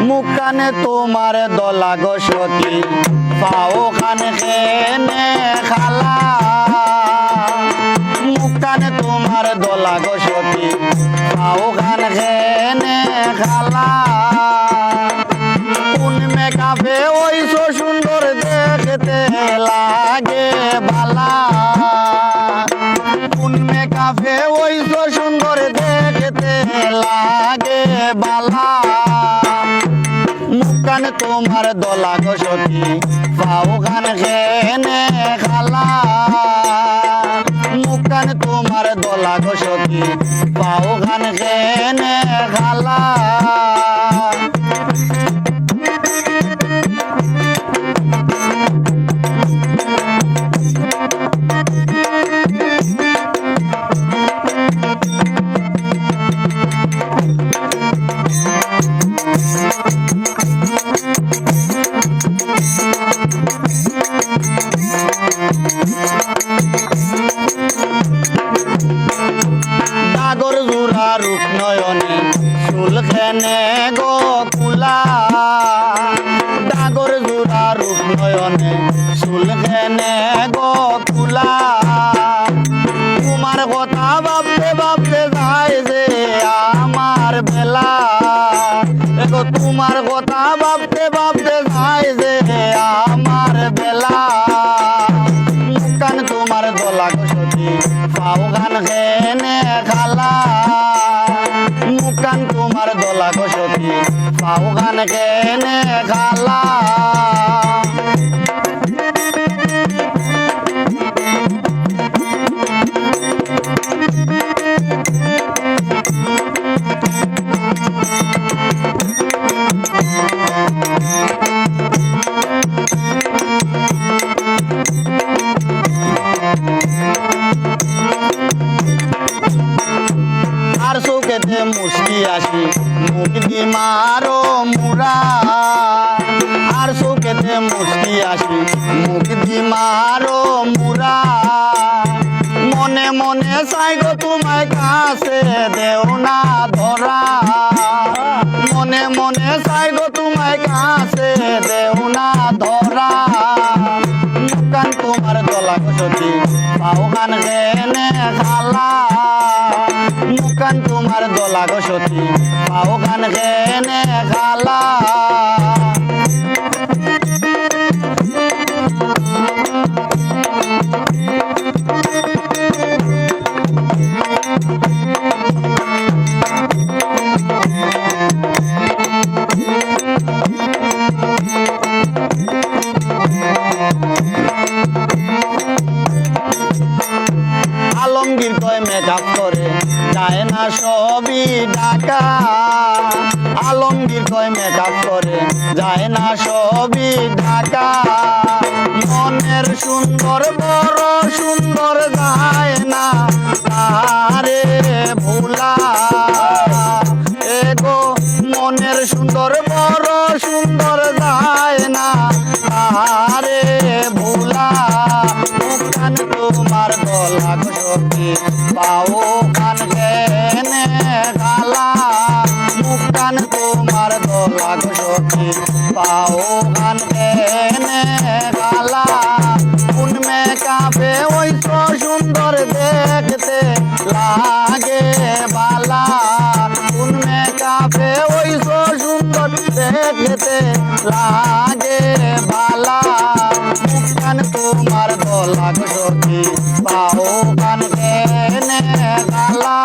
মুখ কানে তোমার দলা গো সখী পাও খান খেনে খালা মুখ কানে তোমার দলা গো সখী পাও খান খেনে খালা কোন মেকাপে ওই সো সুন্দর দেখতে লাগে বালা কোন মেকাপে ওই সো সুন্দর দেখতে লাগে বালা মুখ কানে তোমার দলা গো সখী পাও খান খেনে খালা মুখ কানে তোমার দলা গো সখী পাও খান খেনে খালা ডাগর জোড়া রূপ নয়নে চুল খেনে গো কুলা ডাগর জোড়া রূপ নয়নে চুল খেনে গো কুলা তোমার কথা ভাবতে ভাবতে যায় যে আমার বেলা দেখো তোমার কথা ভাবতে ভাবতে যায় যে আমার বেলা মুখান তোমার দলা গো সখী পাও গান খেনে খালা মুখান তোমার দলা গো সখী পাও গান খেনে খালা আর চৌকেতে মুসকি আসি মুখ দি মারো মুরা আর চৌকেতে মুসকি আসি মুখ দি মারো মুরা মনে মনে চাই গো তোমায় কাছে দেও না ধরা মনে মনে চাই গো তোমায় কাছে দেও না ধরা মুখান তোমার দলা গো সখী পাও গান খেনে খালা মুখান তোমার দলা গো সখী পাও গান খেনে খালা আলমগীর কয় মেকআপ করে যায় না সবই ঢাকা আলমগীর কয় মেকআপ করে যায় না সবই ঢাকা মনের সুন্দর বড় সুন্দর যায় না তারে ভোলা এগো মনের সুন্দর বড় সুন্দর যায় না তারে ভোলা মুখান তোমার দলা গো সখী পাও খান খেনে খালা মুখান তোমার দলা গো সখী পাও খান খেনে খালা কোন মেকআপে ওই তো সুন্দর দেখতে লাগে বালা কোন মেকআপে ওই তো সুন্দর দেখতে লাগে বালা মুখান তোমার দলা গো সখী পাও খান খেনে খালা